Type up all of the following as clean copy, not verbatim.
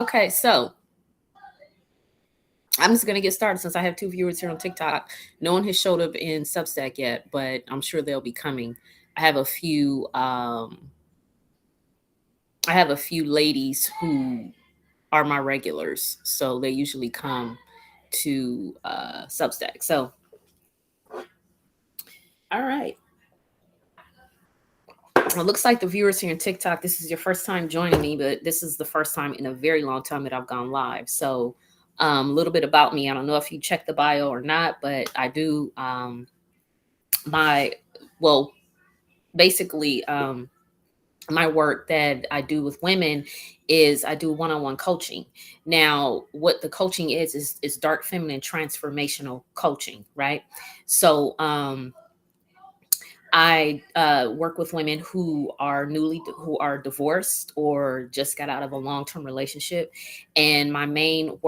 Okay, so I'm just gonna get started since I have 2 viewers here on TikTok. No one has showed up in Substack yet, but I'm sure they'll be coming. I have a few I have a few ladies who are my regulars, so they usually come to Substack. So, all right. It looks like the viewers here on TikTok, this is your first time joining me, but this is the first time in a very long time that I've gone live. So, a little bit about me. I don't know if you checked the bio or not, but I do my, well, basically, my work that I do with women is I do one-on-one coaching. Now, what the coaching is dark feminine transformational coaching, right? So, I work with women who are divorced or just got out of a long-term relationship, and my main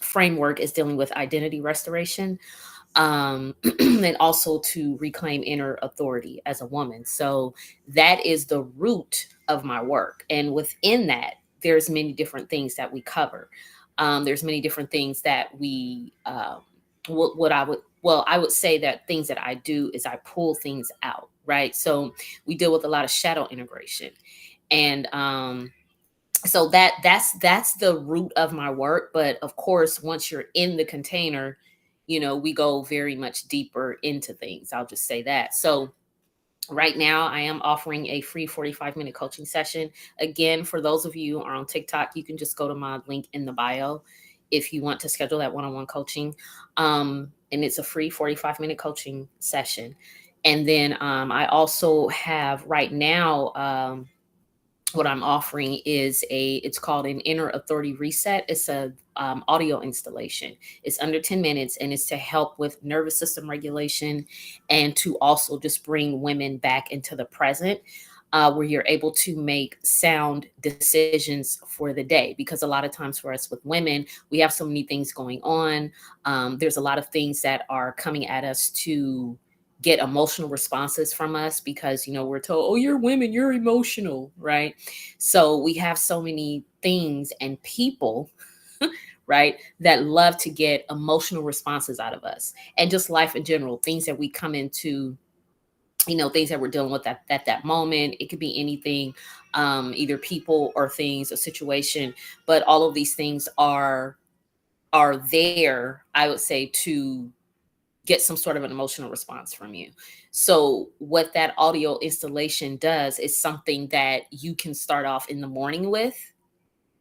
framework is dealing with identity restoration, and also to reclaim inner authority as a woman. So that is the root of my work, and within that, there's many different things that we cover. There's many different things that we what I would well I would say that things that I do is I pull things out, right? So we deal with a lot of shadow integration, and so that's the root of my work. But of course, once you're in the container, we go very much deeper into things. I'll just say that. So right now I am offering a free 45-minute coaching session. Again, for those of you who are on TikTok, you can just go to my link in the bio if you want to schedule that one-on-one coaching. And it's a free 45-minute coaching session. And then I also have right now, what I'm offering is it's called an inner authority reset. It's a audio installation. It's under 10 minutes, and it's to help with nervous system regulation and to also just bring women back into the present, where you're able to make sound decisions for the day. Because a lot of times for us with women, we have so many things going on. There's a lot of things that are coming at us to get emotional responses from us because we're told, oh, you're women, you're emotional, right? So we have so many things and people right, that love to get emotional responses out of us, and just life in general, things that we come into, things that we're dealing with at that moment. It could be anything, either people or things, a situation, but all of these things are there, I would say, to get some sort of an emotional response from you. So what that audio installation does is something that you can start off in the morning with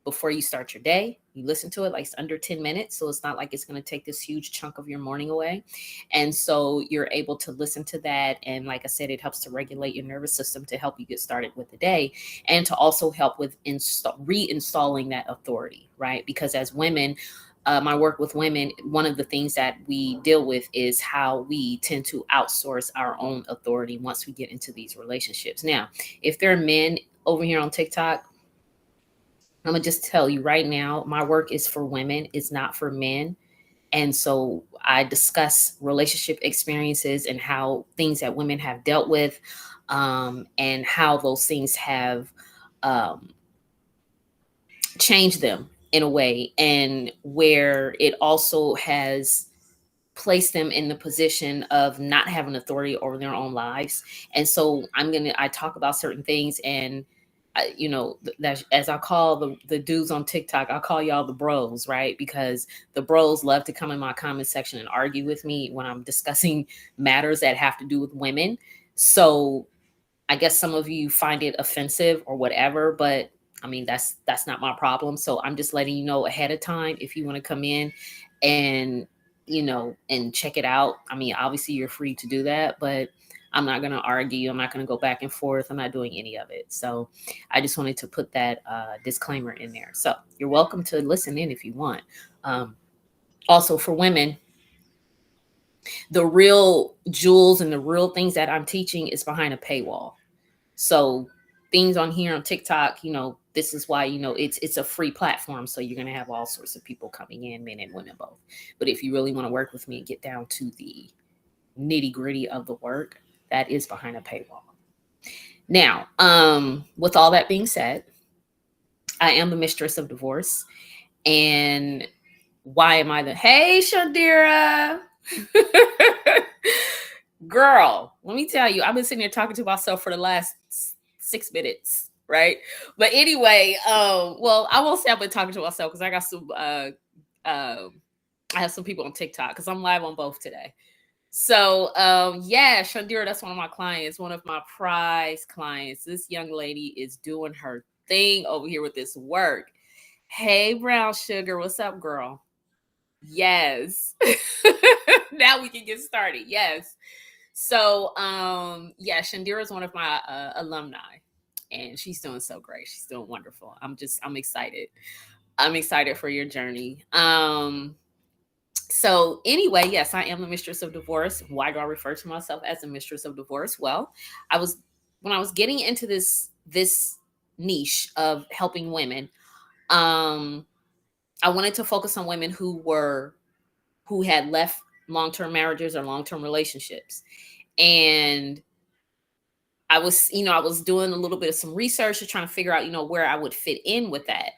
before you start your day. You listen to it, like, it's under 10 minutes. So it's not like it's going to take this huge chunk of your morning away. And so you're able to listen to that. And like I said, it helps to regulate your nervous system to help you get started with the day, and to also help with reinstalling that authority, right? Because as women, my work with women, one of the things that we deal with is how we tend to outsource our own authority once we get into these relationships. Now, if there are men over here on TikTok, I'm gonna just tell you right now, my work is for women, it's not for men. And so I discuss relationship experiences and how things that women have dealt with, and how those things have um, changed them in a way, and where it also has placed them in the position of not having authority over their own lives. And so I talk about certain things, and that, as I call the dudes on TikTok, I call y'all the bros, right? Because the bros love to come in my comment section and argue with me when I'm discussing matters that have to do with women. So I guess some of you find it offensive or whatever, but I mean, that's not my problem. So I'm just letting you know ahead of time if you want to come in and and check it out. I mean, obviously you're free to do that, but I'm not going to argue. I'm not going to go back and forth. I'm not doing any of it. So I just wanted to put that disclaimer in there. So you're welcome to listen in if you want. Um, Also, for women, the real jewels and the real things that I'm teaching is behind a paywall. So things on here on TikTok, this is why, it's a free platform. So you're going to have all sorts of people coming in, men and women both. But if you really want to work with me and get down to the nitty gritty of the work, that is behind a paywall. Now, with all that being said, I am the mistress of divorce. And why am I the hey Shandira? Girl, let me tell you, I've been sitting here talking to myself for the last 6 minutes, right? But anyway, well, I won't say I've been talking to myself because I got some I have some people on TikTok because I'm live on both today. So yeah, Shandira, that's one of my clients, one of my prize clients. This young lady is doing her thing over here with this work. Hey, brown sugar, what's up, girl? Yes. Now we can get started. Yes. So yeah, Shandira is one of my alumni, and she's doing so great. She's doing wonderful. I'm excited. I'm excited for your journey. So anyway, yes, I am the mistress of divorce. Why do I refer to myself as the mistress of divorce? Well, I was when I was getting into this niche of helping women, um, I wanted to focus on women who had left long-term marriages or long-term relationships. And I was doing a little bit of some research to trying to figure out, where I would fit in with that.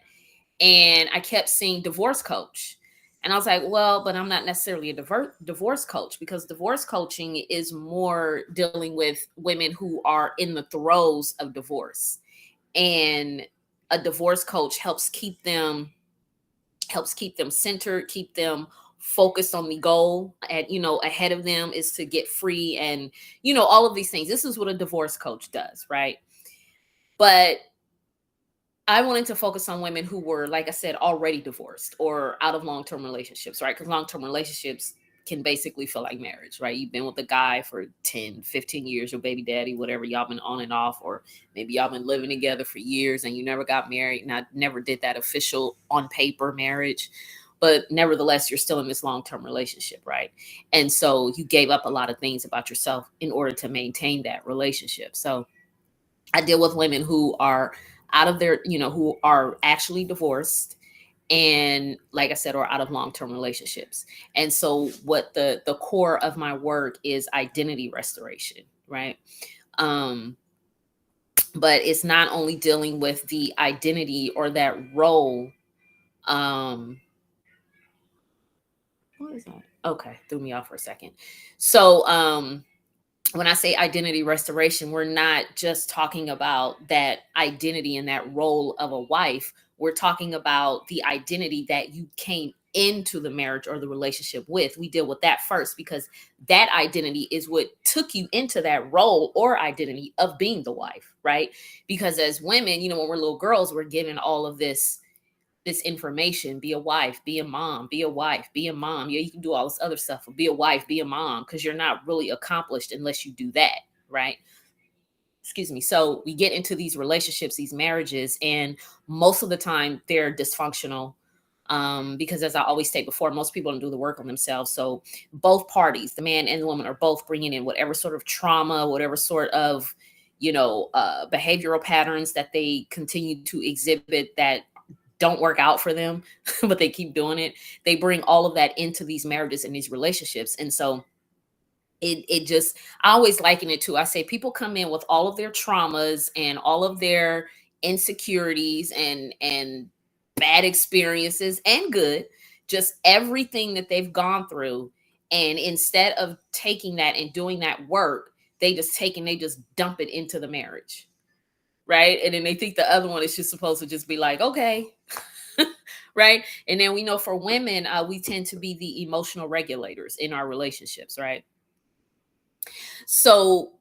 And I kept seeing divorce coach. And I was like, well, but I'm not necessarily a divorce coach, because divorce coaching is more dealing with women who are in the throes of divorce. And a divorce coach helps keep them centered, keep them focused on the goal at, ahead of them is to get free, and all of these things. This is what a divorce coach does, right? But I wanted to focus on women who were, like I said, already divorced or out of long-term relationships, right? Because long-term relationships can basically feel like marriage, right? You've been with a guy for 10, 15 years, your baby daddy, whatever, y'all been on and off, or maybe y'all been living together for years and you never got married. And I never did that official on paper marriage, but nevertheless, you're still in this long-term relationship, right? And so you gave up a lot of things about yourself in order to maintain that relationship. So I deal with women who are out of their, who are actually divorced, and like I said, or out of long-term relationships. And so what the core of my work is identity restoration, right? Um, but it's not only dealing with the identity or that role. What is that? Okay, threw me off for a second. So when I say identity restoration, we're not just talking about that identity and that role of a wife. We're talking about the identity that you came into the marriage or the relationship with. We deal with that first, because that identity is what took you into that role or identity of being the wife, right? Because as women, when we're little girls, we're given all of this information: be a wife, be a mom, be a wife, be a mom. Yeah, you can do all this other stuff, but be a wife, be a mom, because you're not really accomplished unless you do that, right? Excuse me. So we get into these relationships, these marriages, and most of the time they're dysfunctional. Because as I always state before, most people don't do the work on themselves. So both parties, the man and the woman, are both bringing in whatever sort of trauma, whatever sort of, behavioral patterns that they continue to exhibit that don't work out for them, but they keep doing it. They bring all of that into these marriages and these relationships. And so it just, I always liken it to, I say people come in with all of their traumas and all of their insecurities and bad experiences and good, just everything that they've gone through. And instead of taking that and doing that work, they just dump it into the marriage. Right. And then they think the other one is just supposed to just be like, okay. Right. And then we know for women, we tend to be the emotional regulators in our relationships. Right. So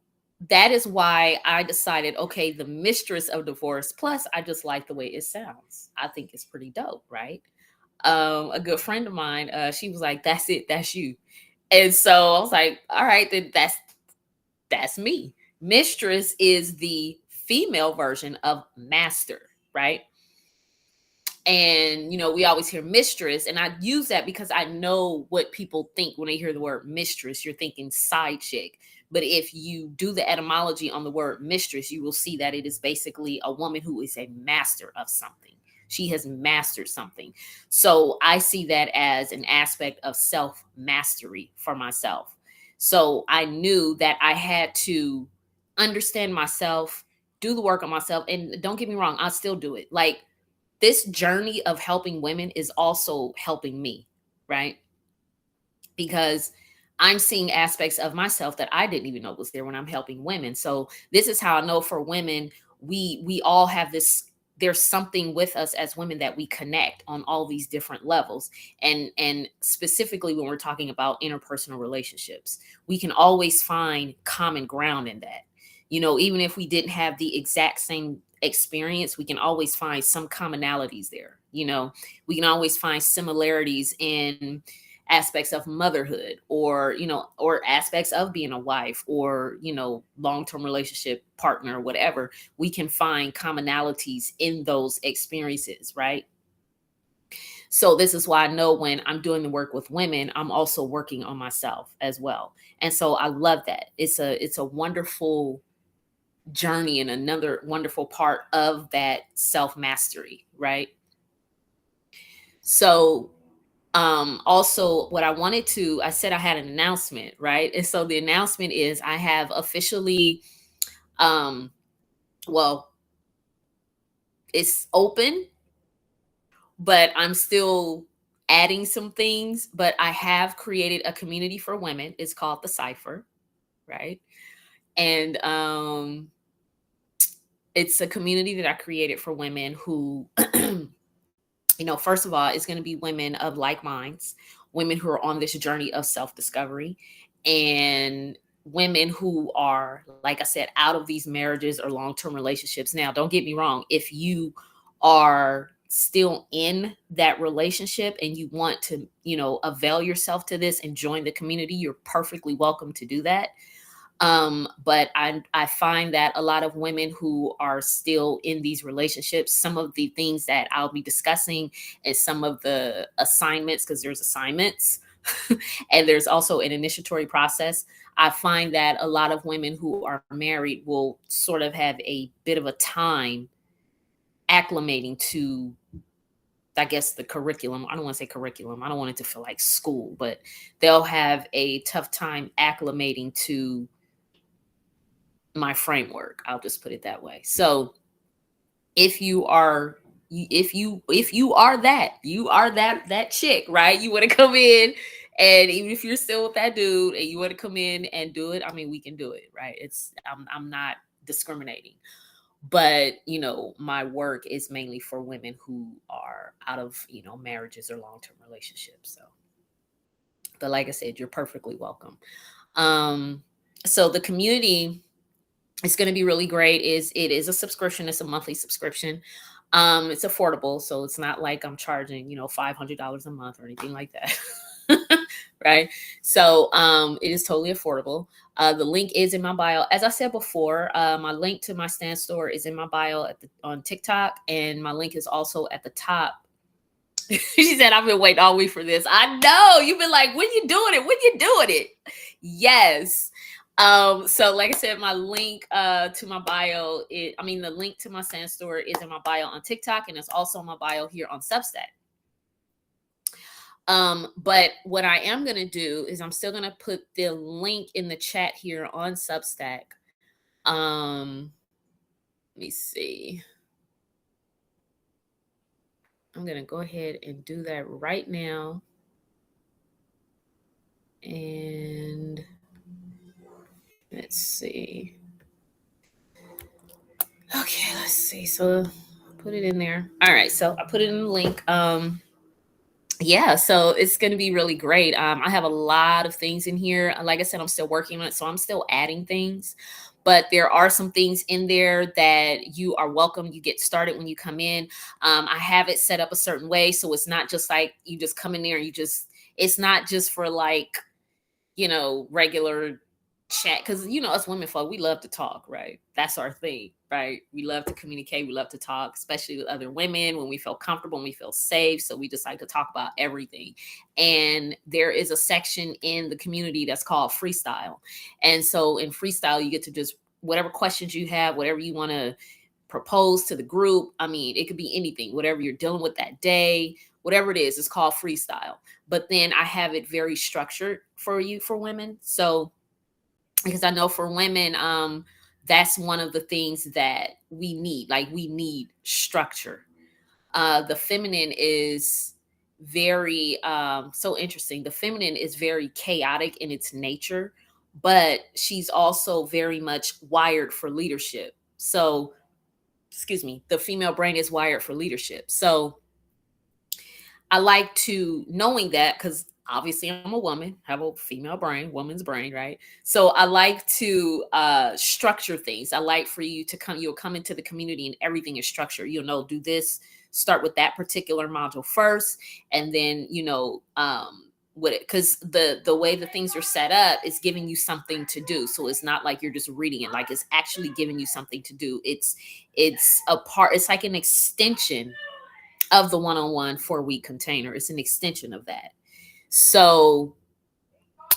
that is why I decided, okay, the mistress of divorce. Plus, I just like the way it sounds. I think it's pretty dope. Right. A good friend of mine, she was like, that's it. That's you. And so I was like, all right, then that's me. Mistress is the female version of master, right? And we always hear mistress, and I use that because I know what people think when they hear the word mistress. You're thinking side chick. But if you do the etymology on the word mistress, you will see that it is basically a woman who is a master of something. She has mastered something. So I see that as an aspect of self mastery for myself. So I knew that I had to understand myself, do the work on myself. And don't get me wrong, I'll still do it. Like, this journey of helping women is also helping me, right? Because I'm seeing aspects of myself that I didn't even know was there when I'm helping women. So this is how I know for women, we all have this, there's something with us as women that we connect on all these different levels. And specifically when we're talking about interpersonal relationships, we can always find common ground in that. You know, even if we didn't have the exact same experience, we can always find some commonalities there. You know, we can always find similarities in aspects of motherhood, or or aspects of being a wife, or long-term relationship partner, or whatever. We can find commonalities in those experiences, right? So this is why I know when I'm doing the work with women, I'm also working on myself as well. And so I love that. It's a wonderful journey, and another wonderful part of that self mastery, right? So also, what I wanted to, I said I had an announcement, right? And so the announcement is I have officially, um well, it's open, but I'm still adding some things. But I have created a community for women. It's called the Cipher, right? And it's a community that I created for women who first of all, it's going to be women of like minds, women who are on this journey of self discovery, and women who are, like I said, out of these marriages or long term relationships. Now, don't get me wrong. If you are still in that relationship and you want to, avail yourself to this and join the community, you're perfectly welcome to do that. But I find that a lot of women who are still in these relationships, some of the things that I'll be discussing and some of the assignments, because there's assignments and there's also an initiatory process. I find that a lot of women who are married will sort of have a bit of a time acclimating to, I guess, the curriculum. I don't want to say curriculum. I don't want it to feel like school, but they'll have a tough time acclimating to my framework. I'll just put it that way. So if you are, if you are that, you are that chick, right? You want to come in, and even if you're still with that dude and you want to come in and do it, I mean, we can do it, right? I'm not discriminating. But my work is mainly for women who are out of marriages or long-term relationships. So, but like I said, you're perfectly welcome. So the community, it's going to be really great. It is a subscription. It's a monthly subscription. It's affordable, so it's not like I'm charging $500 a month or anything like that. Right? So it is totally affordable. The link is in my bio. As I said before, my link to my stand store is in my bio on TikTok, and my link is also at the top. She said, I've been waiting all week for this. I know. You've been like, when you doing it? When you doing it? Yes. So like I said, my link to my bio, the link to my stand store is in my bio on TikTok, and it's also in my bio here on Substack. But what I am gonna do is I'm still gonna put the link in the chat here on Substack. Let me see. I'm gonna go ahead and do that right now. And let's see. Okay, let's see. So put it in there. All right, so I put it in the link. Yeah, so it's going to be really great. I have a lot of things in here. Like I said, I'm still working on it, so I'm still adding things. But there are some things in there that you are welcome. You get started when you come in. I have it set up a certain way, so it's not just like you just come in there and it's not just for like, regular chat, because us women folk, we love to talk, right? That's our thing, right? We love to communicate, we love to talk, especially with other women, when we feel comfortable and we feel safe. So we just like to talk about everything. And there is a section in the community that's called freestyle. And so in freestyle, you get to just, whatever questions you have, whatever you want to propose to the group, it could be anything, whatever you're dealing with that day, whatever it is, it's called freestyle. But then I have it very structured for women. So because I know for women, that's one of the things that we need. Like, we need structure. The feminine is very so interesting. The feminine is very chaotic in its nature, but she's also very much wired for leadership. So, excuse me, the female brain is wired for leadership. So I like to knowing that, because obviously I'm a woman, have a female brain, woman's brain, right? So I like to structure things. I like for you to come, you'll come into the community and everything is structured. You'll know, do this, start with that particular module first, and then with it, because the way the things are set up is giving you something to do. So it's not like you're just reading it, like it's actually giving you something to do. It's a part, it's like an extension of the one-on-one 4-week container. It's an extension of that. So,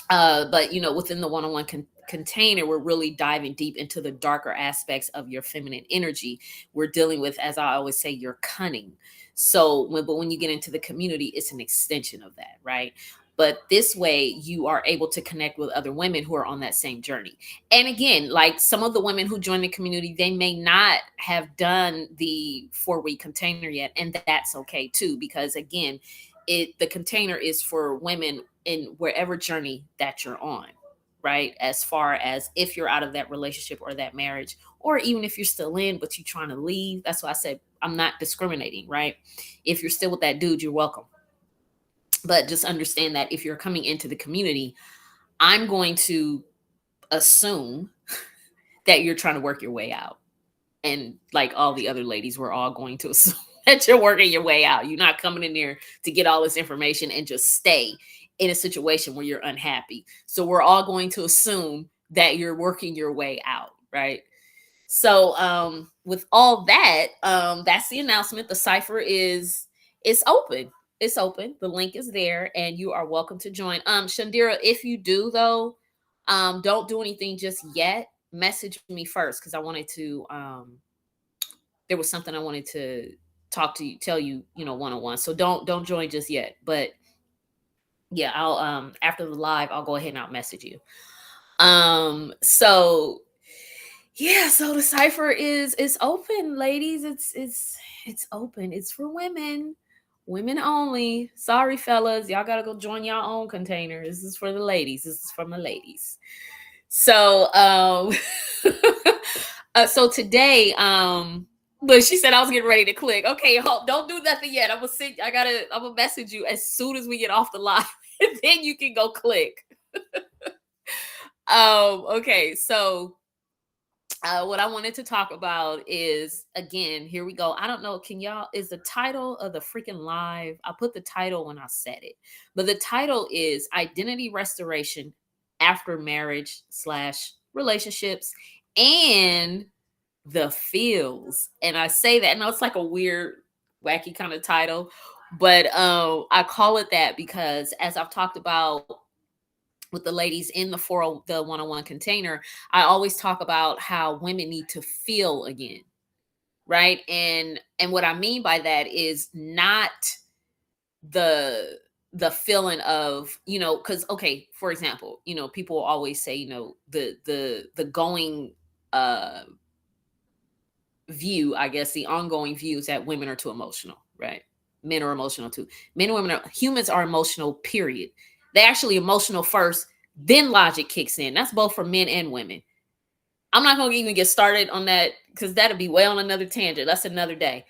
but within the one-on-one container, we're really diving deep into the darker aspects of your feminine energy. We're dealing with, as I always say, your cunning. So, when you get into the community, it's an extension of that, right? But this way, you are able to connect with other women who are on that same journey. And again, like some of the women who join the community, they may not have done the 4-week container yet. And that's okay too, because again, the container is for women in wherever journey that you're on, right? As far as if you're out of that relationship or that marriage, or even if you're still in, but you're trying to leave. That's why I said I'm not discriminating, right? If you're still with that dude, you're welcome. But just understand that if you're coming into the community, I'm going to assume that you're trying to work your way out. And like all the other ladies, we're all going to assume that you're working your way out. You're not coming in there to get all this information and just stay in a situation where you're unhappy. So we're all going to assume that you're working your way out, right? So with all that, that's the announcement. The cipher is open. It's open. The link is there, and you are welcome to join. Shandira, if you do though, don't do anything just yet. Message me first, because I wanted to. There was something I wanted to talk to you, tell you, one-on-one. So don't join just yet. But yeah, I'll after the live, I'll go ahead and I'll message you. So yeah, so the cipher is open, ladies. It's open. It's for women only. Sorry, fellas, y'all gotta go join your own container. This is for the ladies. This is from the ladies. So so today, but she said I was getting ready to click. Okay, don't do nothing yet. I'm gonna message you as soon as we get off the live, and then you can go click. Okay, so what I wanted to talk about is, again, here we go. I don't know. Is the title of the freaking live? I put the title when I said it, but the title is Identity Restoration After Marriage / Relationships and the Feels. And I say that, I know it's like a weird, wacky kind of title, but I call it that because as I've talked about with the ladies in the one-on-one container, I always talk about how women need to feel again, right? And what I mean by that is not the feeling of, because okay, for example, people always say, the going view, I guess the ongoing view is that women are too emotional, right? Men are emotional too. Men and women humans are emotional, period. They're actually emotional first, then logic kicks in. That's both for men and women. I'm not going to even get started on that because that'll be way on another tangent. That's another day.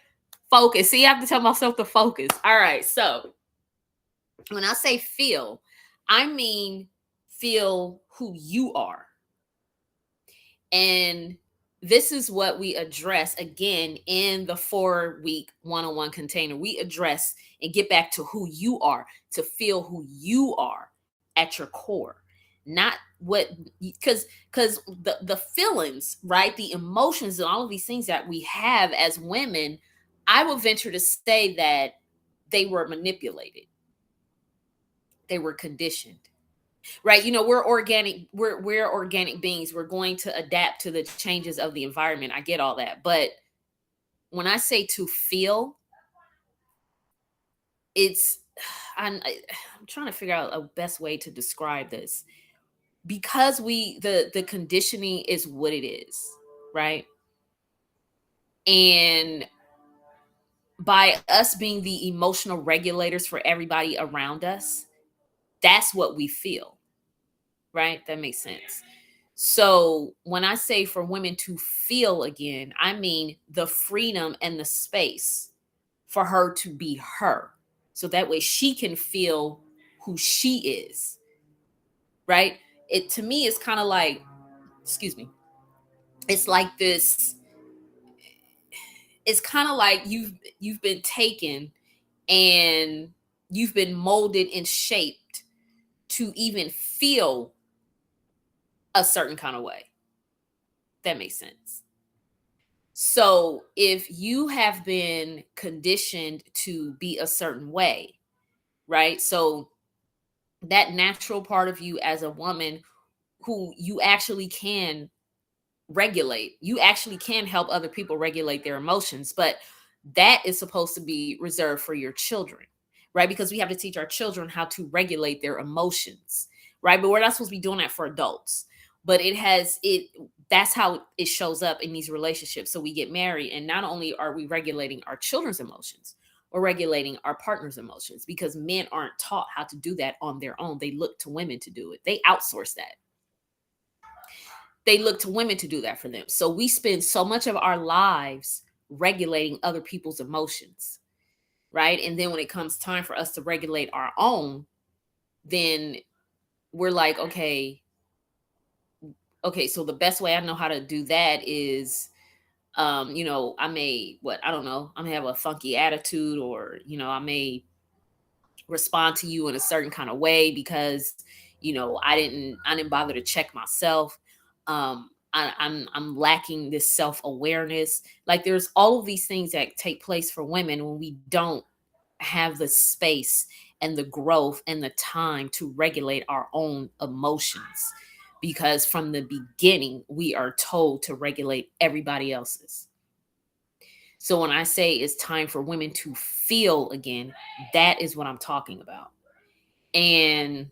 Focus. See, I have to tell myself to focus. All right. So when I say feel, I mean feel who you are. And this is what we address again in the 4-week one-on-one container. We address and get back to who you are, to feel who you are at your core. Not what, because the feelings, right? The emotions and all of these things that we have as women, I will venture to say that they were manipulated. They were conditioned. Right, we're organic beings. We're going to adapt to the changes of the environment. I get all that, but when I say to feel, it's I'm trying to figure out a best way to describe this, because the conditioning is what it is, right? And by us being the emotional regulators for everybody around us, that's what we feel, right? That makes sense. So when I say for women to feel again, I mean the freedom and the space for her to be her. So that way she can feel who she is, right? It to me is kind of like, excuse me, it's like this, it's kind of like you've been taken and you've been molded and shaped to even feel a certain kind of way. That makes sense. So if you have been conditioned to be a certain way, right? So that natural part of you as a woman who you actually can regulate, you actually can help other people regulate their emotions, but that is supposed to be reserved for your children, right? Because we have to teach our children how to regulate their emotions, right? But we're not supposed to be doing that for adults. But that's how it shows up in these relationships. So we get married, and not only are we regulating our children's emotions, we're regulating our partner's emotions, because men aren't taught how to do that on their own. They look to women to do it. They outsource that. They look to women to do that for them. So we spend so much of our lives regulating other people's emotions, right? And then when it comes time for us to regulate our own, then we're like, okay, so the best way I know how to do that is, I may, I don't know, I may have a funky attitude, or, I may respond to you in a certain kind of way because, I didn't bother to check myself. I'm lacking this self-awareness. Like, there's all of these things that take place for women when we don't have the space and the growth and the time to regulate our own emotions, because from the beginning we are told to regulate everybody else's. So when I say it's time for women to feel again, that is what I'm talking about. And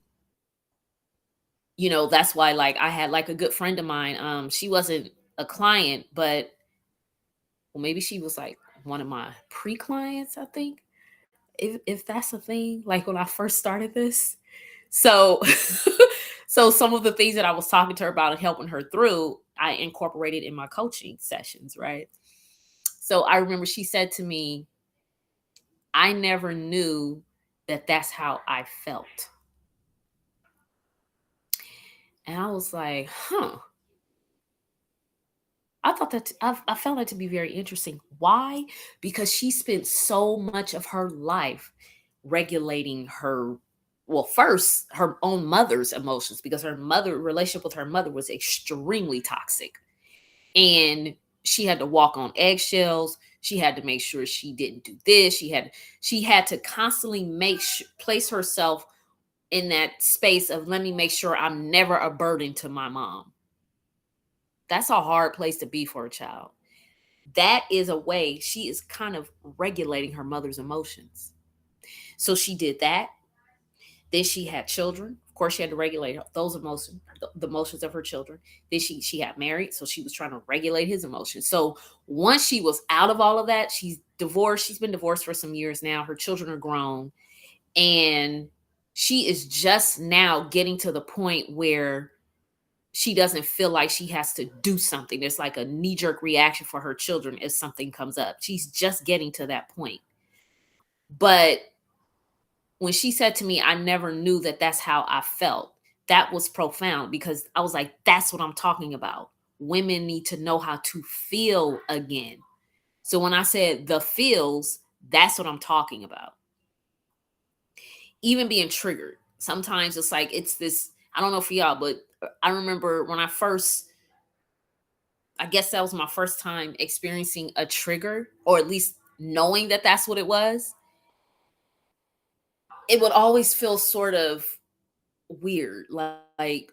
that's why, like, I had like a good friend of mine, she wasn't a client, but well, maybe she was like one of my pre-clients, I think, if that's a thing, like when I first started this. So so some of the things that I was talking to her about and helping her through, I incorporated in my coaching sessions, right? So I remember she said to me, I never knew that that's how I felt. And I was like, huh. I found that to be very interesting. Why? Because she spent so much of her life regulating her, well, first her own mother's emotions, because her mother relationship with her mother was extremely toxic, and she had to walk on eggshells. She had to make sure she didn't do this. She had to constantly place herself in that space of, let me make sure I'm never a burden to my mom. That's a hard place to be for a child. That is a way she is kind of regulating her mother's emotions. So she did that. Then she had children. Of course, she had to regulate those emotions, the emotions of her children. Then she got married, so she was trying to regulate his emotions. So once she was out of all of that, she's divorced. She's been divorced for some years now. Her children are grown, and she is just now getting to the point where she doesn't feel like she has to do something. There's like a knee-jerk reaction for her children if something comes up. She's just getting to that point. But when she said to me, I never knew that that's how I felt, that was profound, because I was like, that's what I'm talking about. Women need to know how to feel again. So when I said the feels, that's what I'm talking about. Even being triggered. Sometimes it's like, it's this, I don't know for y'all, but I remember when I guess that was my first time experiencing a trigger, or at least knowing that that's what it was. It would always feel sort of weird. Like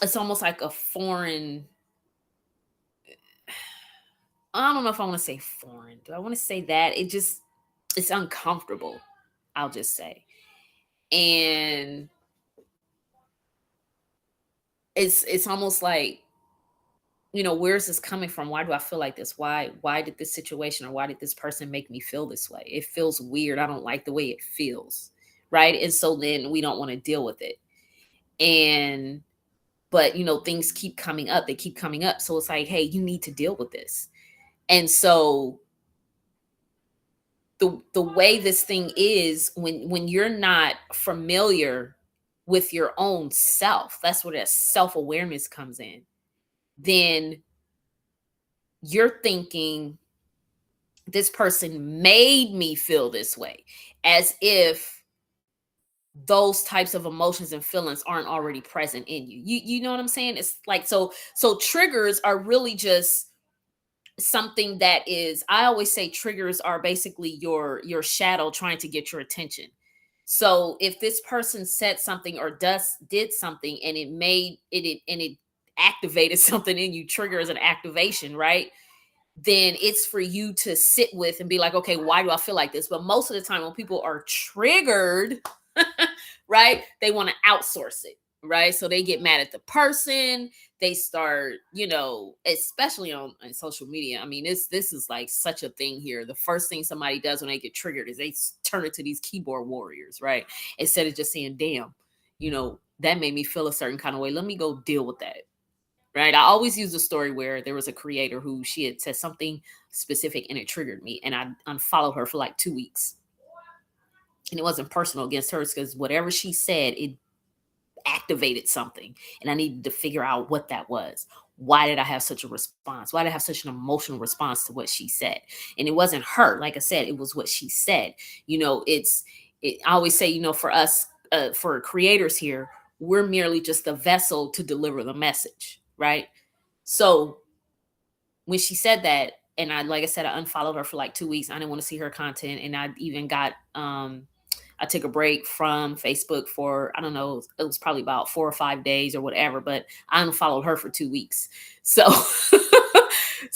it's almost like a foreign, I don't know if I want to say foreign. Do I want to say that? It's uncomfortable, I'll just say. And it's almost like where's this coming from? Why do I feel like this? Why did this situation, or why did this person make me feel this way? It feels weird. I don't like the way it feels. Right. And so then we don't want to deal with it. And but things keep coming up. They keep coming up. So it's like, hey, you need to deal with this. And so the way this thing is, when you're not familiar with your own self, that's where that self-awareness comes in. Then you're thinking, this person made me feel this way, as if those types of emotions and feelings aren't already present in you. You know what I'm saying? It's like, so triggers are really just something that is, I always say triggers are basically your shadow trying to get your attention. So if this person said something or did something, and it activated something in you, trigger is an activation, right? Then it's for you to sit with and be like, okay, why do I feel like this? But most of the time when people are triggered, right, they want to outsource it, right? So they get mad at the person. They start, especially on social media. I mean, this is like such a thing here. The first thing somebody does when they get triggered is they turn it to these keyboard warriors, right? Instead of just saying, damn, that made me feel a certain kind of way. Let me go deal with that. Right. I always use a story where there was a creator who, she had said something specific and it triggered me, and I unfollowed her for like 2 weeks. And it wasn't personal against her, because whatever she said, it activated something. And I needed to figure out what that was. Why did I have such a response? Why did I have such an emotional response to what she said? And it wasn't her. Like I said, it was what she said. I always say, for us, for creators here, we're merely just a vessel to deliver the message. Right. So when she said that, and like I said, I unfollowed her for like 2 weeks. I didn't want to see her content. And I even got, I took a break from Facebook for, I don't know, it was probably about 4 or 5 days or whatever, but I unfollowed her for 2 weeks. So,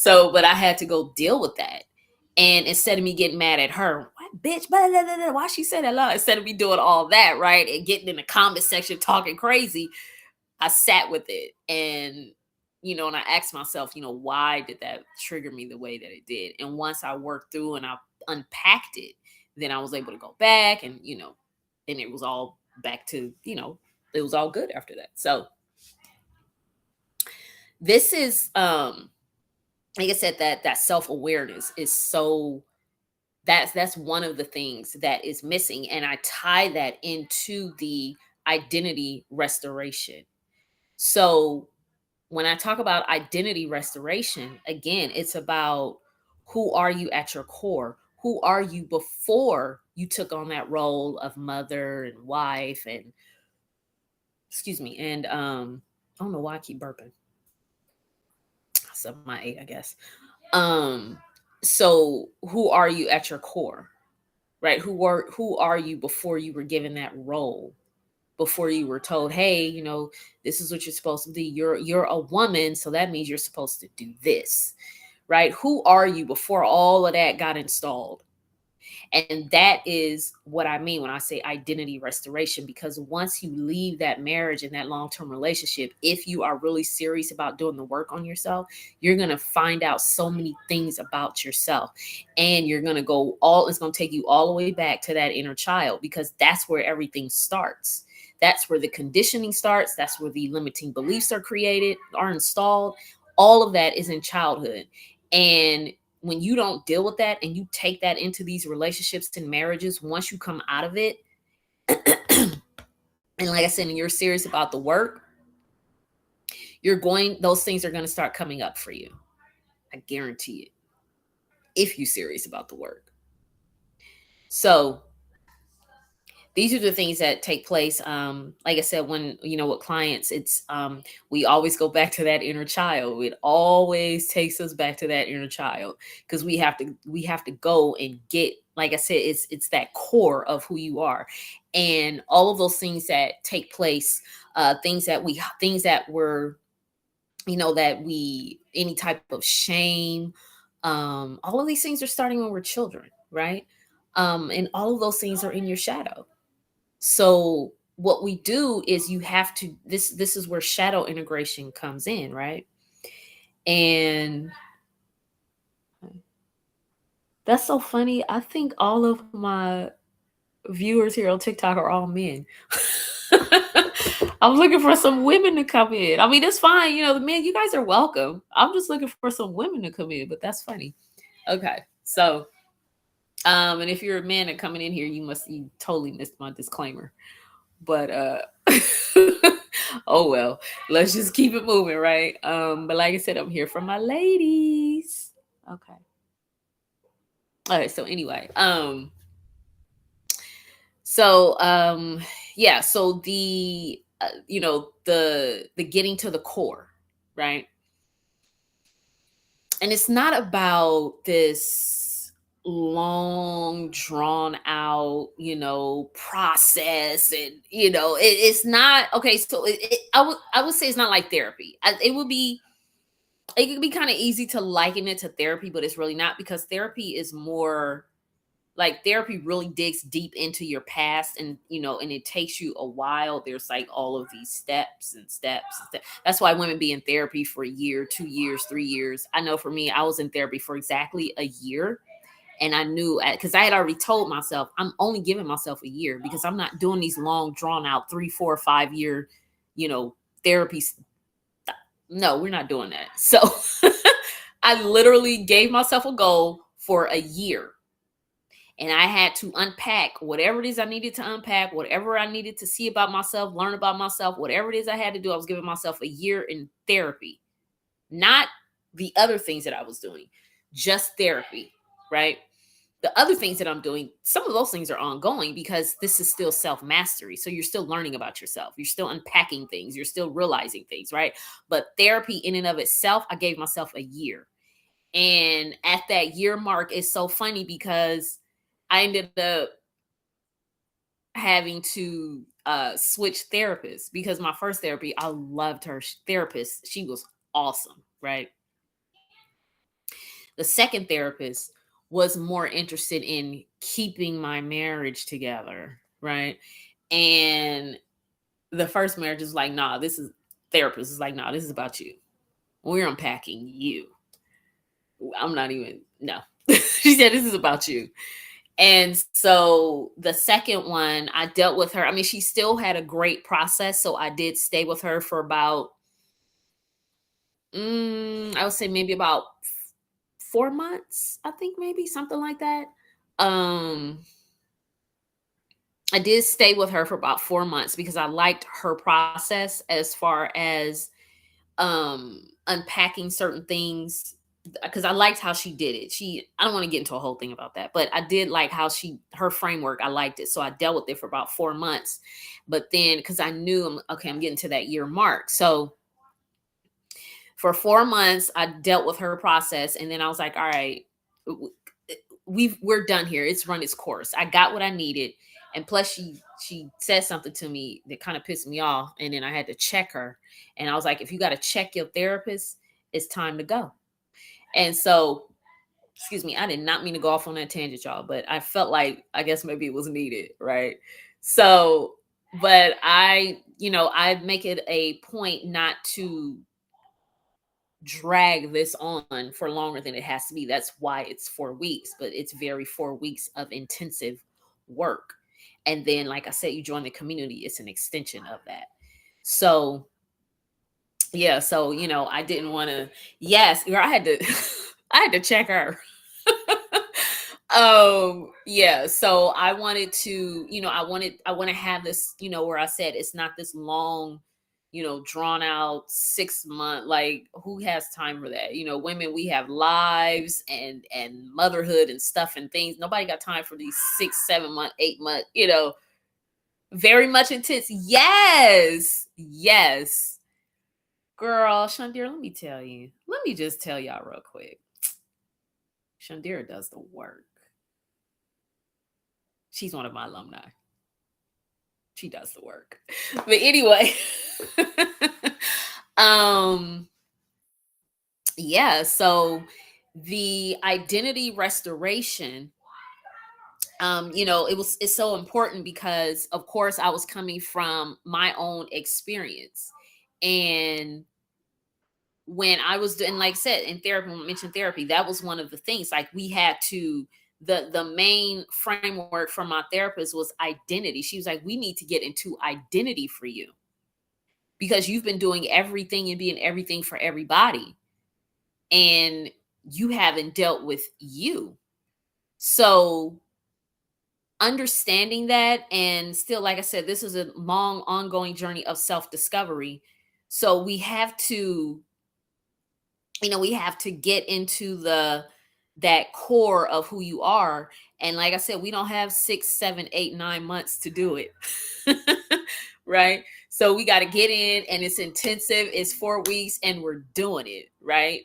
but I had to go deal with that. And instead of me getting mad at her, what bitch, blah, blah, blah, blah, why she said that? Instead of me doing all that, right, and getting in the comment section talking crazy, I sat with it, and and I asked myself, why did that trigger me the way that it did? And once I worked through and I unpacked it, then I was able to go back, and and it was all back to, it was all good after that. So this is like I said, that self-awareness is so, that's one of the things that is missing. And I tie that into the identity restoration. So when I talk about identity restoration, again, it's about, who are you at your core? Who are you before you took on that role of mother and wife and, excuse me, and I don't know why I keep burping. So my 8, I guess. So who are you at your core? Right? Who are you before you were given that role? Before you were told, hey, this is what you're supposed to do. You're a woman, so that means you're supposed to do this, right? Who are you before all of that got installed? And that is what I mean when I say identity restoration, because once you leave that marriage and that long-term relationship, if you are really serious about doing the work on yourself, you're going to find out so many things about yourself. And you're going to it's going to take you all the way back to that inner child, because that's where everything starts. That's where the conditioning starts. That's where the limiting beliefs are installed. All of that is in childhood. And when you don't deal with that and you take that into these relationships and marriages, once you come out of it, and like I said, and you're serious about the work, those things are going to start coming up for you. I guarantee it. If you're serious about the work. So these are the things that take place. Like I said, when, with clients, it's, we always go back to that inner child. It always takes us back to that inner child, because we have to go and get, like I said, it's that core of who you are, and all of those things that take place, things that were, any type of shame, all of these things are starting when we're children, right? And all of those things are in your shadow. So what we do is, you have to, this is where shadow integration comes in, right? And that's so funny. I think all of my viewers here on TikTok are all men. I'm looking for some women to come in. I mean, it's fine. The men, you guys are welcome. I'm just looking for some women to come in, but that's funny. Okay. So, and if you're a man and coming in here, you totally missed my disclaimer. But oh well, let's just keep it moving, right? But like I said, I'm here for my ladies. Okay. All right. So anyway, yeah. So the getting to the core, right? And it's not about this long drawn out process, and it's not okay. So I would say it's not like therapy. It could be kind of easy to liken it to therapy, but it's really not, because therapy is more like, therapy really digs deep into your past, and it takes you a while. There's like all of these steps and steps and steps. That's why women be in therapy for a year, 2 years, 3 years. I know for me, I was in therapy for exactly a year. And I knew, because I had already told myself, I'm only giving myself a year, because I'm not doing these long drawn out 3, 4, 5 year therapies. No, we're not doing that. So I literally gave myself a goal for a year. And I had to unpack whatever it is I needed to unpack, whatever I needed to see about myself, learn about myself, whatever it is I had to do. I was giving myself a year in therapy, not the other things that I was doing, just therapy, right? The other things that I'm doing, some of those things are ongoing, because this is still self-mastery. So you're still learning about yourself. You're still unpacking things. You're still realizing things, right? But therapy in and of itself, I gave myself a year. And at that year mark, it's so funny, because I ended up having to switch therapists, because my first therapy, I loved her therapist. She was awesome, right? The second therapist was more interested in keeping my marriage together, right? And the first marriage is like, nah, this is therapist is like, nah, this is about you. We're unpacking you. I'm not even, no. She said, this is about you. And so the second one, I dealt with her. I mean, she still had a great process. So I did stay with her for about, I would say maybe about 4 months, I think, maybe something like that. Um, I did stay with her for about 4 months, because I liked her process as far as unpacking certain things, because I liked how she did it. I don't want to get into a whole thing about that, but I did like how her framework, I liked it. So I dealt with it for about 4 months. But then, because I knew, I'm getting to that year mark. So for 4 months, I dealt with her process. And then I was like, all right, we're done here. It's run its course. I got what I needed. And plus she said something to me that kind of pissed me off. And then I had to check her. And I was like, if you got to check your therapist, it's time to go. And so, excuse me, I did not mean to go off on that tangent, y'all, but I felt like, I guess maybe it was needed, right? So, but I make it a point not to drag this on for longer than it has to be. That's why it's 4 weeks, but it's very 4 weeks of intensive work. And then, like I said, you join the community, it's an extension of that. So, yeah, so I didn't want to, yes, girl, I had to I had to check her. Yeah, so I wanted to, I want to have this, where I said it's not this long, drawn out 6 month, like, who has time for that? Women, we have lives and motherhood and stuff and things. Nobody got time for these 6, 7 month, 8 month, very much intense. Yes. Yes. Girl, Shandira, let me just tell y'all real quick. Shandira does the work. She's one of my alumni. She does the work. But anyway, yeah, so the identity restoration, it's so important, because of course I was coming from my own experience, and when I was doing, like I said, in therapy, when I mentioned therapy, that was one of the things. Like, we had to, the main framework from my therapist was identity. She was like, we need to get into identity for you, because you've been doing everything and being everything for everybody, and you haven't dealt with you. So understanding that, and still, like I said, this is a long ongoing journey of self-discovery. So we have to, we have to get into that core of who you are. And like I said, we don't have 6, 7, 8, 9 months to do it. Right? So we got to get in, and it's intensive. It's 4 weeks, and we're doing it, right?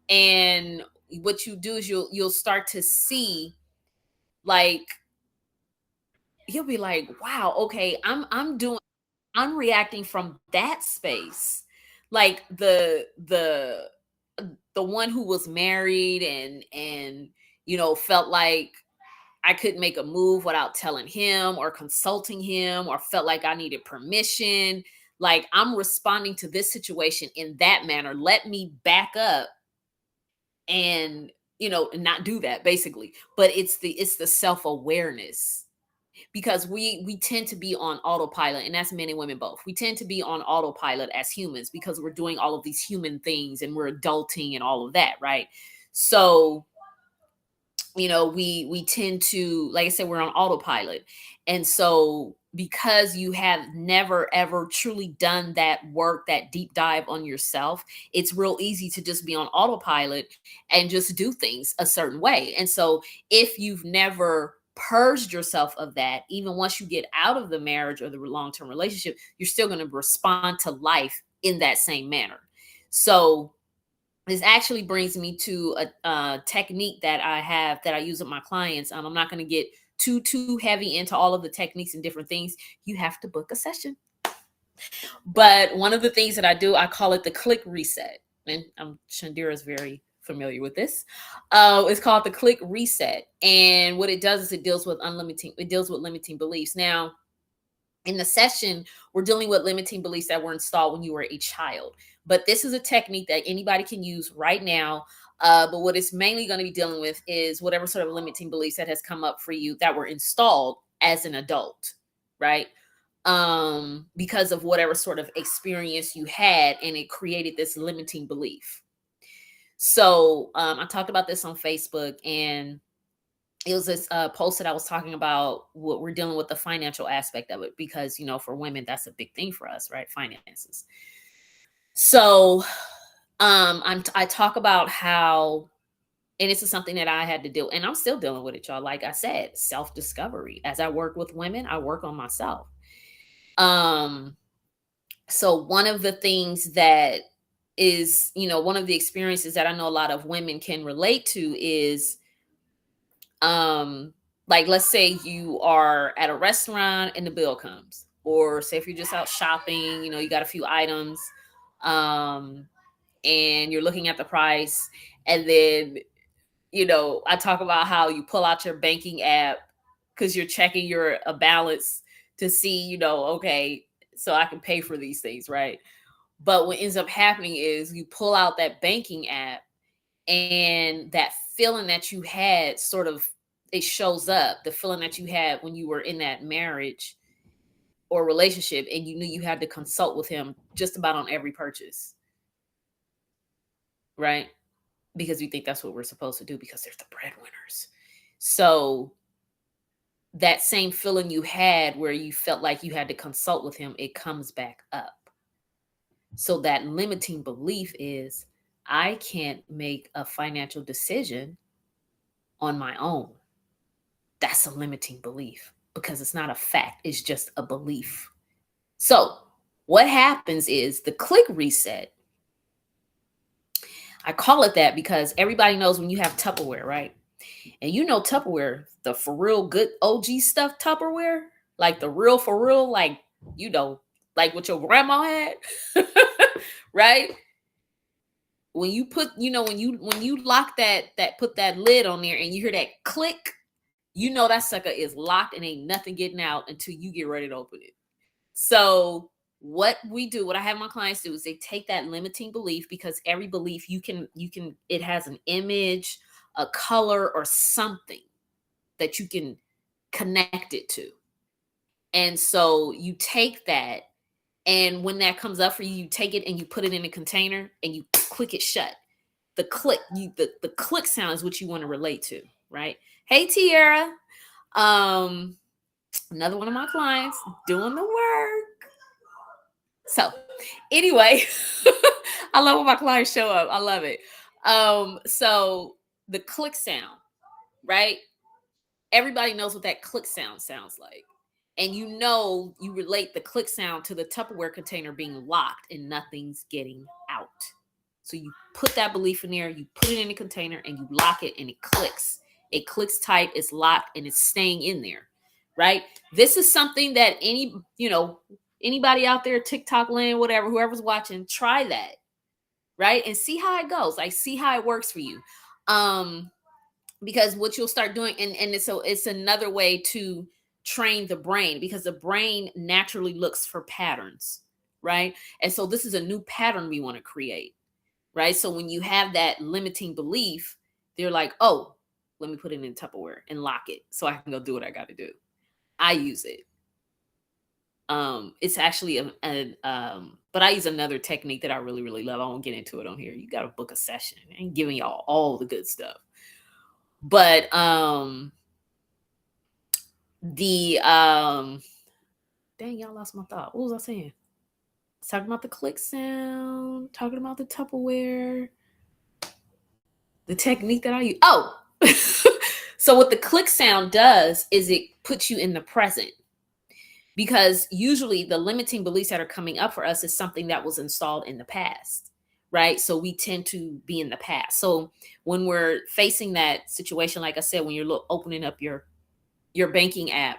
And what you do is you'll start to see, like, you'll be like, wow, okay, I'm reacting from that space. Like the one who was married and felt like I couldn't make a move without telling him or consulting him, or felt like I needed permission. Like, I'm responding to this situation in that manner. Let me back up and not do that, basically. But it's the self-awareness, because we tend to be on autopilot, and that's men and women both. We tend to be on autopilot as humans, because we're doing all of these human things, and we're adulting and all of that, right? So we tend to, like I said, we're on autopilot. And so, because you have never ever truly done that work, that deep dive on yourself, it's real easy to just be on autopilot and just do things a certain way. And so, if you've never purged yourself of that, even once you get out of the marriage or the long-term relationship, you're still going to respond to life in that same manner. So this actually brings me to a technique that I have, that I use with my clients. I'm not going to get too heavy into all of the techniques and different things. You have to book a session. But one of the things that I do, I call it the click reset. And Shandira is very familiar with this. It's called the click reset. And what it does is it deals with limiting beliefs. Now, in the session, we're dealing with limiting beliefs that were installed when you were a child. But this is a technique that anybody can use right now. But what it's mainly going to be dealing with is whatever sort of limiting beliefs that has come up for you that were installed as an adult, right? Because of whatever sort of experience you had, and it created this limiting belief. So I talked about this on Facebook, and it was this post that I was talking about what we're dealing with, the financial aspect of it, because for women, that's a big thing for us, right? Finances. So I talk about how, and this is something that I had to do, and I'm still dealing with it, y'all. Like I said, self-discovery. As I work with women, I work on myself. So one of the things that is, one of the experiences that I know a lot of women can relate to is, like, let's say you are at a restaurant and the bill comes, or say if you're just out shopping, you got a few items, and you're looking at the price, and then I talk about how you pull out your banking app because you're checking your balance to see, okay, so I can pay for these things, right? But what ends up happening is you pull out that banking app, and that feeling that you had sort of, it shows up, the feeling that you had when you were in that marriage or relationship, and you knew you had to consult with him just about on every purchase, right? Because we think that's what we're supposed to do, because they're the breadwinners. So that same feeling you had where you felt like you had to consult with him, it comes back up. So that limiting belief is, I can't make a financial decision on my own. That's a limiting belief, because it's not a fact. It's just a belief. So what happens is the click reset. I call it that because everybody knows when you have Tupperware, right? And Tupperware, the for real good OG stuff Tupperware, like the real for real, like, like what your grandma had, right? When you put, when you lock that put that lid on there and you hear that click, that sucker is locked and ain't nothing getting out until you get ready to open it. So what I have my clients do is they take that limiting belief, because every belief it has an image, a color, or something that you can connect it to. And so you take that, and when that comes up for you, you take it and you put it in a container and you click it shut. The click, the click sound is what you want to relate to, right? Hey, Tiara. Another one of my clients doing the work. So anyway, I love when my clients show up. I love it. So the click sound, right? Everybody knows what that click sound sounds like. And you relate the click sound to the Tupperware container being locked and nothing's getting out. So you put that belief in there, you put it in a container, and you lock it, and it clicks. It clicks tight, it's locked, and it's staying in there, right? This is something that anybody out there, TikTok land, whatever, whoever's watching, try that, right? And see how it goes. Like, see how it works for you. Because what you'll start doing, and it's another way to train the brain, because the brain naturally looks for patterns, right? And so this is a new pattern we want to create, right? So when you have that limiting belief, they're like, oh, let me put it in Tupperware and lock it so I can go do what I got to do. I use it. It's actually but I use another technique that I really, really love. I won't get into it on here. You got to book a session. I ain't giving y'all all the good stuff. But dang, y'all lost my thought. What was I saying? Talking about the click sound, talking about the Tupperware, the technique that I use. Oh, so what the click sound does is it puts you in the present, because usually the limiting beliefs that are coming up for us is something that was installed in the past, right? So we tend to be in the past. So when we're facing that situation, like I said, when you're opening up your banking app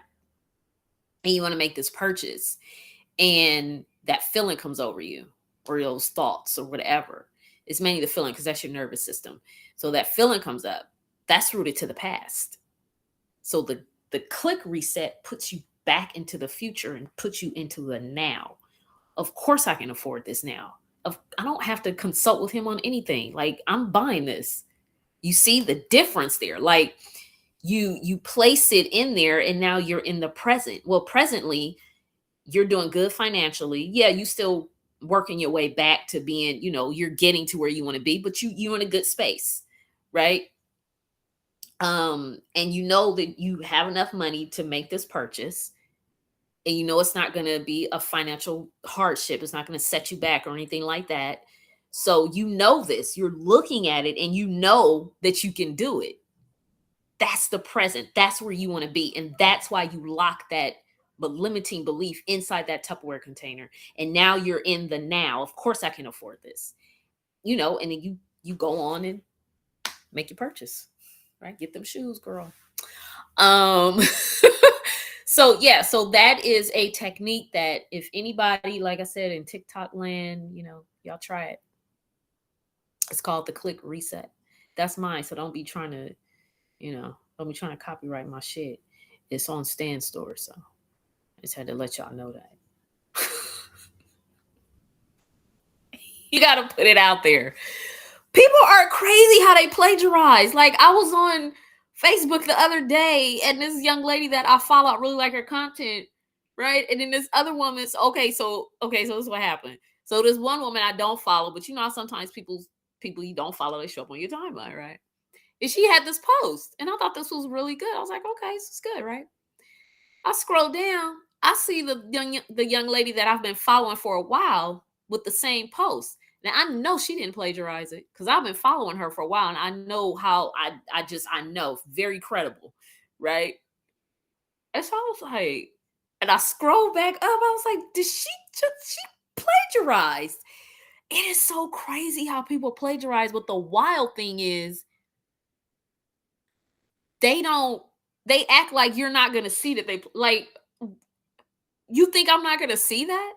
and you want to make this purchase, and that feeling comes over you, or those thoughts or whatever, it's mainly the feeling, because that's your nervous system. So that feeling comes up, that's rooted to the past. So the click reset puts you back into the future and puts you into the now. Of course I can afford this now. I don't have to consult with him on anything. Like, I'm buying this. You see the difference there? Like, you place it in there, and now you're in the present. Well, presently, you're doing good financially. Yeah, you still working your way back to being, you're getting to where you want to be, but you're in a good space, right? And you know that you have enough money to make this purchase, and it's not going to be a financial hardship. It's not going to set you back or anything like that. So this, you're looking at it, and you know that you can do it. That's the present. That's where you want to be. And that's why you lock that limiting belief inside that Tupperware container. And now you're in the now. Of course I can afford this, and then you go on and make your purchase, right? Get them shoes, girl. So that is a technique that if anybody, like I said, in TikTok land, y'all try it. It's called the click reset. That's mine. So don't be trying to, don't be trying to copyright my shit. It's on Stan Store. So I just had to let y'all know that. You got to put it out there. People are crazy how they plagiarize. Like, I was on Facebook the other day, and this young lady that I follow, I really like her content, right? And then this other woman, so this is what happened. So this one woman I don't follow, but how sometimes people you don't follow, they show up on your timeline, right? And she had this post, and I thought this was really good. I was like, okay, this is good, right? I scroll down, I see the young lady that I've been following for a while with the same post. Now, I know she didn't plagiarize it, because I've been following her for a while, and I know how I know, very credible, right? And so I was like, and I scrolled back up, I was like, she plagiarized? It is so crazy how people plagiarize, but the wild thing is, they act like you're not going to see that you think I'm not going to see that?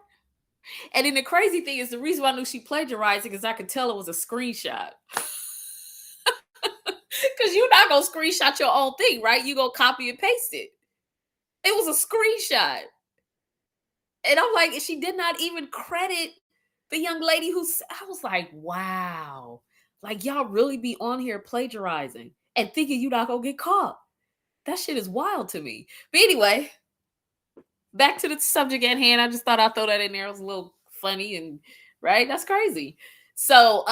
And then the crazy thing is, the reason why I knew she plagiarized it, because I could tell it was a screenshot. Because you're not going to screenshot your own thing, right? You go copy and paste it. It was a screenshot. And I'm like, and she did not even credit the young lady I was like, wow, like y'all really be on here plagiarizing and thinking you're not gonna get caught. That shit is wild to me. But anyway, back to the subject at hand. I just thought I'd throw that in there. It was a little funny and right. That's crazy. So,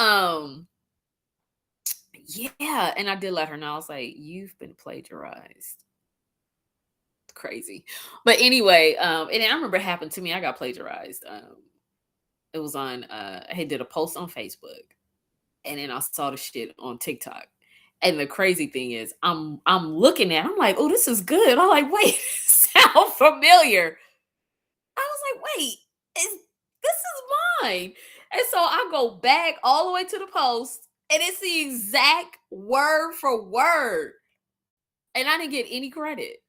yeah, and I did let her know. I was like, you've been plagiarized. Crazy. But anyway, and I remember it happened to me. I got plagiarized. It was on I had did a post on Facebook and then I saw the shit on TikTok. And the crazy thing is I'm looking at it, I'm like, oh, this is good. I'm like, wait, sound familiar. I was like, wait, this is mine. And so I go back all the way to the post and it's the exact word for word. And I didn't get any credit.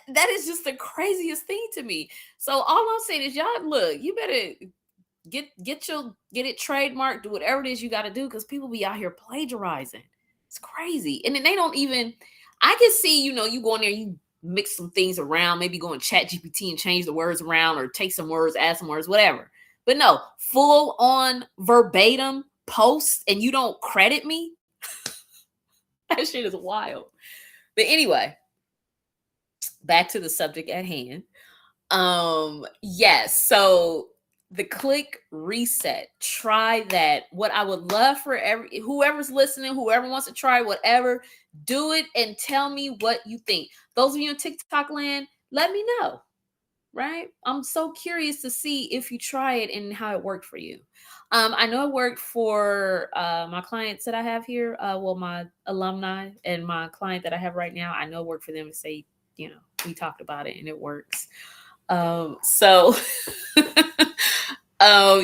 That is just the craziest thing to me. So all I'm saying is, y'all, look, you better get it trademarked, do whatever it is you got to do, because people be out here plagiarizing. It's crazy. And then they don't even, I can see, you go in there, you mix some things around, maybe go in chat GPT and change the words around or take some words, add some words, whatever. But no, full on verbatim post and you don't credit me. That shit is wild. But anyway, back to the subject at hand. Yes, so the click reset, try that. What I would love for whoever's listening, whoever wants to try whatever, do it and tell me what you think. Those of you in TikTok land, let me know. Right? I'm so curious to see if you try it and how it worked for you. I know it worked for my clients that I have here. Well, my alumni and my client that I have right now, I know it worked for them to say, we talked about it and it works. So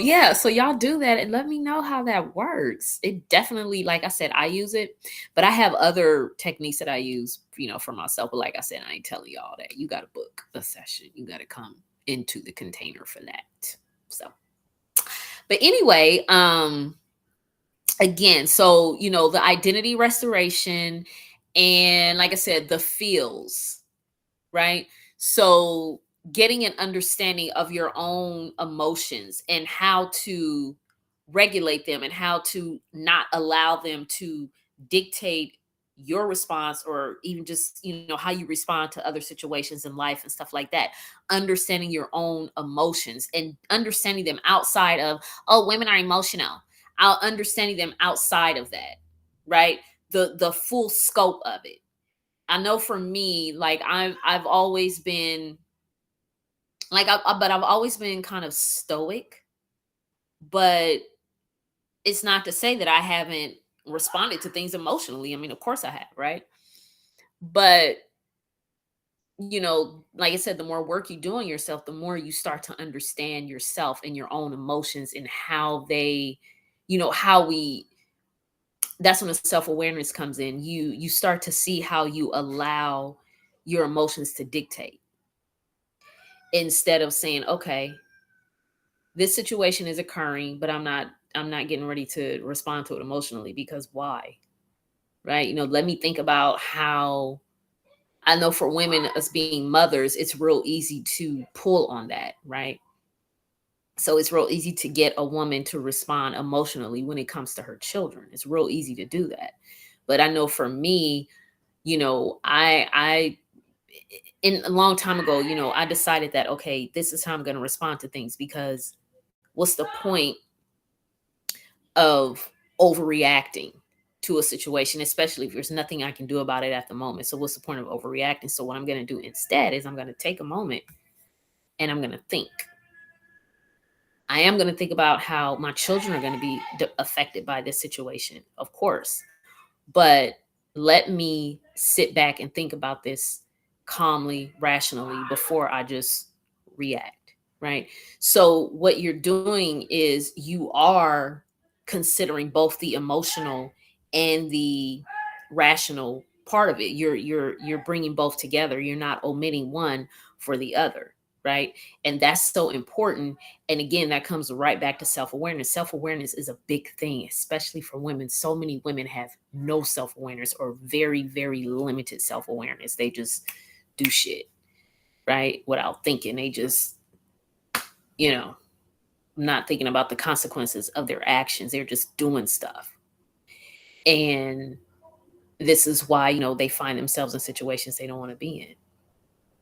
yeah, so y'all do that and let me know how that works. It definitely, like I said, I use it, but I have other techniques that I use, for myself. But like I said, I ain't telling y'all that. You got to book a session. You got to come into the container for that. So, but anyway, again, so, the identity restoration and like I said, the feels, right? So getting an understanding of your own emotions and how to regulate them and how to not allow them to dictate your response or even just how you respond to other situations in life and stuff like that. Understanding your own emotions and understanding them outside of, oh, women are emotional. Understanding them outside of that, right? The full scope of it. I know for me, like I've always been like, but I've always been kind of stoic, but it's not to say that I haven't responded to things emotionally. I mean, of course I have, right? But, like I said, the more work you do on yourself, the more you start to understand yourself and your own emotions and how they, how we, that's when the self-awareness comes in. You start to see how you allow your emotions to dictate instead of saying, okay, this situation is occurring, but I'm not getting ready to respond to it emotionally, because why? Right? Let me think about how, I know for women, us being mothers, it's real easy to pull on that, right? So it's real easy to get a woman to respond emotionally when it comes to her children. It's real easy to do that. But I know for me, I in a long time ago, I decided that, okay, this is how I'm going to respond to things, because what's the point of overreacting to a situation, especially if there's nothing I can do about it at the moment? So what's the point of overreacting? So what I'm going to do instead is I'm going to take a moment and I'm going to think. I am going to think about how my children are going to be affected by this situation, of course. But let me sit back and think about this calmly, rationally, before I just react, right? So what you're doing is you are considering both the emotional and the rational part of it. You're bringing both together. You're not omitting one for the other, right? And that's so important. And again, that comes right back to self-awareness. Self-awareness is a big thing, especially for women. So many women have no self-awareness or very, very limited self-awareness. They just do shit, right? Without thinking. They just you know, not thinking about the consequences of their actions. They're just doing stuff. And this is why, they find themselves in situations they don't want to be in.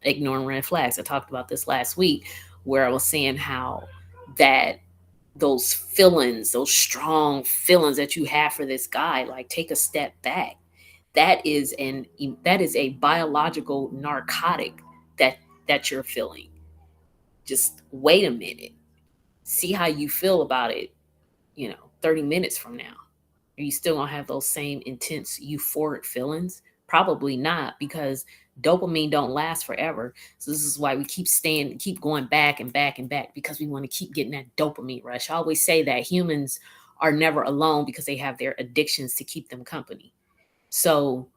Ignoring red flags. I talked about this last week where I was saying how that those feelings, those strong feelings that you have for this guy, like take a step back. That is a biological narcotic that you're feeling. Just wait a minute. See how you feel about it, 30 minutes from now. Are you still gonna have those same intense euphoric feelings? Probably not, because dopamine don't last forever. So this is why we keep going back and back and back, because we want to keep getting that dopamine rush. I always say that humans are never alone because they have their addictions to keep them company. So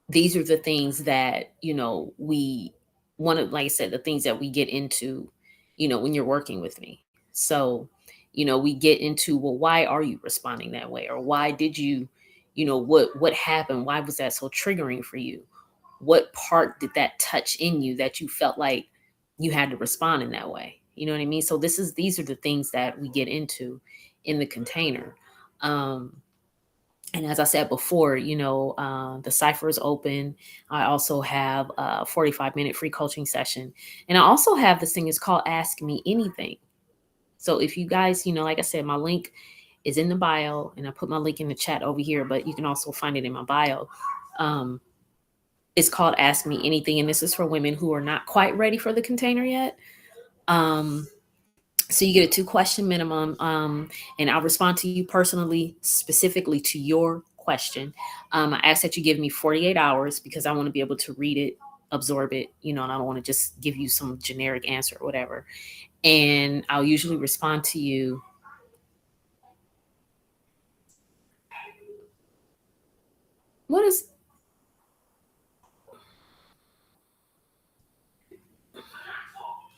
these are the things that, we want to, like I said, the things that we get into, when you're working with me. So, we get into, well, why are you responding that way? Or why did you, what happened? Why was that so triggering for you? What part did that touch in you that you felt like you had to respond in that way? You know what I mean? So these are the things that we get into in the container. And as I said before, the cipher is open. I also have a 45-minute free coaching session. And I also have this thing, it's called Ask Me Anything. So if you guys, like I said, my link is in the bio, and I put my link in the chat over here, but you can also find it in my bio. It's called Ask Me Anything. And this is for women who are not quite ready for the container yet. So you get a 2-question minimum, and I'll respond to you personally, specifically to your question. I ask that you give me 48 hours because I want to be able to read it, absorb it, and I don't want to just give you some generic answer or whatever. And I'll usually respond to you. What is...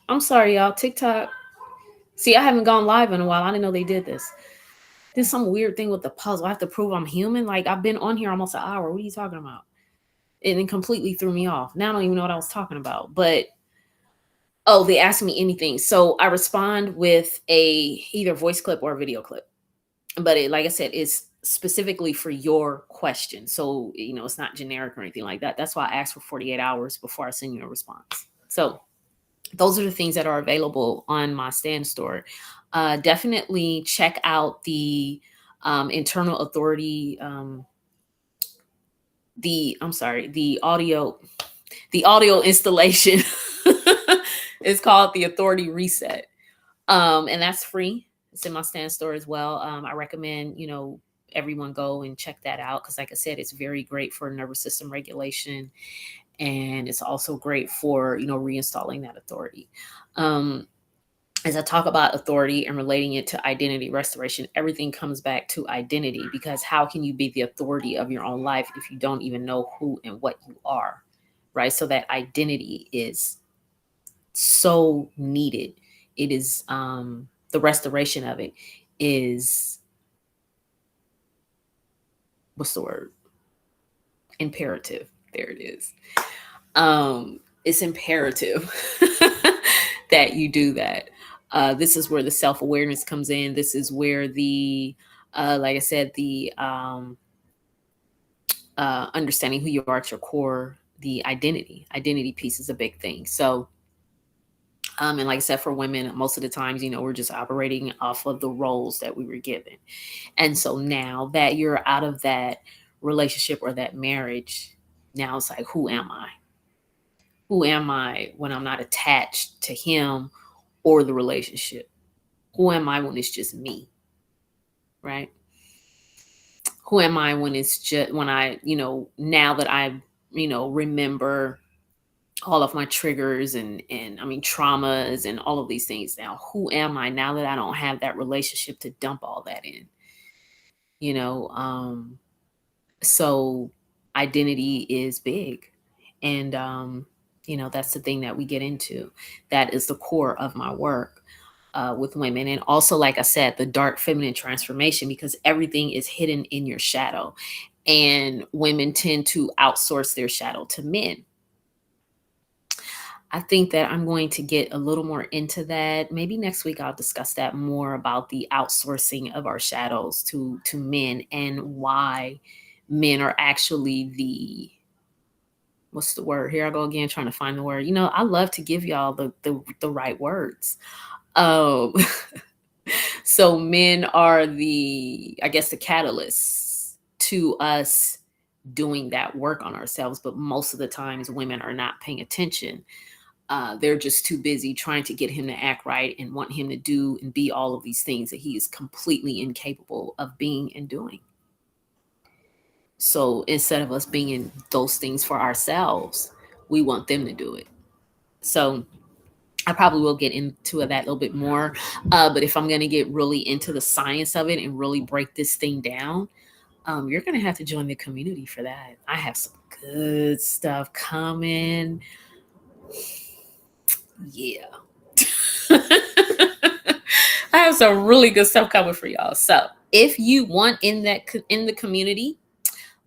I'm sorry, y'all. TikTok. See, I haven't gone live in a while. I didn't know they did this. There's some weird thing with the puzzle. I have to prove I'm human. Like, I've been on here almost an hour. What are you talking about? And it completely threw me off. Now I don't even know what I was talking about. But, they asked me anything. So I respond with either voice clip or a video clip. But like I said, it's specifically for your question. So, it's not generic or anything like that. That's why I asked for 48 hours before I send you a response. So those are the things that are available on my Stand store. Definitely check out the internal authority, the audio installation. It's called the Authority Reset. And that's free. It's in my Stand store as well. I recommend, everyone go and check that out, because like I said, it's very great for nervous system regulation. And it's also great for, reinstalling that authority. As I talk about authority and relating it to identity restoration, everything comes back to identity, because how can you be the authority of your own life if you don't even know who and what you are, right? So that identity is so needed. It is, the restoration of it is, what's the word? Imperative. There it is. It's imperative that you do that. This is where the self-awareness comes in. This is where the, like I said, the understanding who you are at your core, the identity piece is a big thing. So, and like I said, for women, most of the times, we're just operating off of the roles that we were given. And so now that you're out of that relationship or that marriage, now it's like, who am I? Who am I when I'm not attached to him or the relationship? Who am I when it's just me? Right? Who am I when it's just, when I, now that I, remember all of my triggers and I mean, traumas and all of these things now, who am I now that I don't have that relationship to dump all that in? So identity is big. And, that's the thing that we get into. That is the core of my work with women. And also, like I said, the dark feminine transformation, because everything is hidden in your shadow. And women tend to outsource their shadow to men. I think that I'm going to get a little more into that. Maybe next week I'll discuss that more about the outsourcing of our shadows to men, and why men are actually the, what's the word? Here I go again trying to find the word. I love to give y'all the right words. Um so men are the, I guess, the catalysts to us doing that work on ourselves, but most of the times women are not paying attention. They're just too busy trying to get him to act right and want him to do and be all of these things that he is completely incapable of being and doing. So instead of us being in those things for ourselves, we want them to do it. So I probably will get into that a little bit more. But if I'm going to get really into the science of it and really break this thing down, you're going to have to join the community for that. I have some good stuff coming. Yeah. I have some really good stuff coming for y'all. So if you want in the community,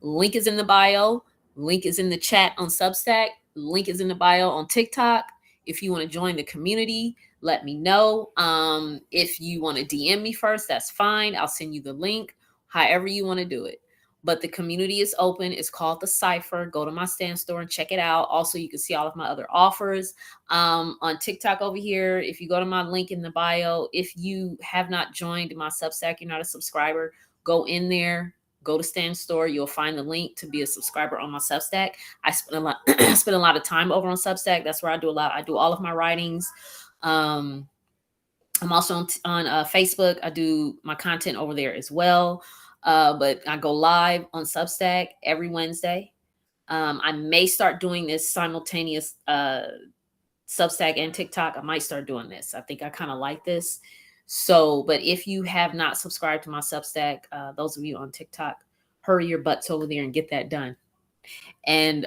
link is in the bio. Link is in the chat on Substack. Link is in the bio on TikTok. If you want to join the community, let me know. If you want to DM me first, that's fine. I'll send you the link, however you want to do it. But the community is open. It's called The Cipher. Go to my stand store and check it out. Also, you can see all of my other offers on TikTok over here. If you go to my link in the bio, if you have not joined my Substack, you're not a subscriber, go in there. Go to Stand Store. You'll find the link to be a subscriber on my Substack. I spend a lot. I spend a lot of time over on Substack. That's where I do a lot. I do all of my writings. I'm also on Facebook. I do my content over there as well. But I go live on Substack every Wednesday. I may start doing this simultaneous Substack and TikTok. I might start doing this. I think I kind of like this. So, but if you have not subscribed to my Substack, those of you on TikTok, hurry your butts over there and get that done. And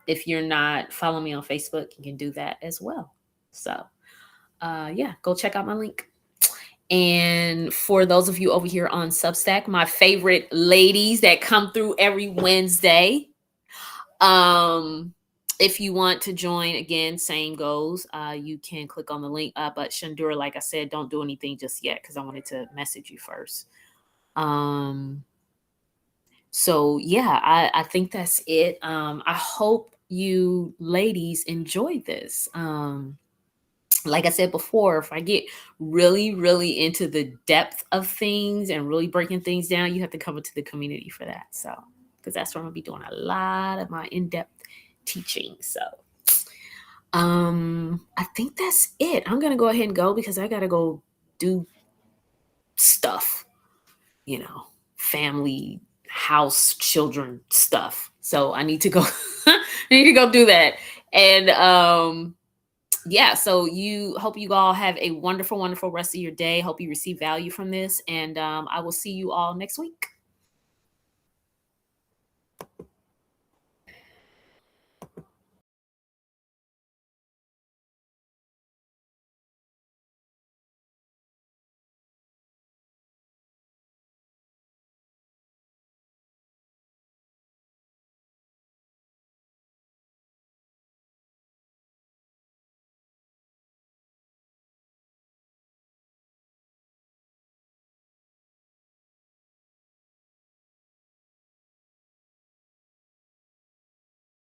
if you're not following me on Facebook, you can do that as well. So, yeah, go check out my link. And for those of you over here on Substack, my favorite ladies that come through every Wednesday, if you want to join, again, same goes. You can click on the link. But Shandura, like I said, don't do anything just yet because I wanted to message you first. So yeah, I think that's it. I hope you ladies enjoyed this. Like I said before, if I get really, really into the depth of things and really breaking things down, you have to come into the community for that. So, because that's where I'm gonna be doing a lot of my in-depth teaching. So I think that's it. I'm gonna go ahead and go because I gotta go do stuff, family, house, children stuff. So I need to go I need to go do that. And yeah, so hope you all have a wonderful, wonderful rest of your day. Hope you receive value from this, and I will see you all next week.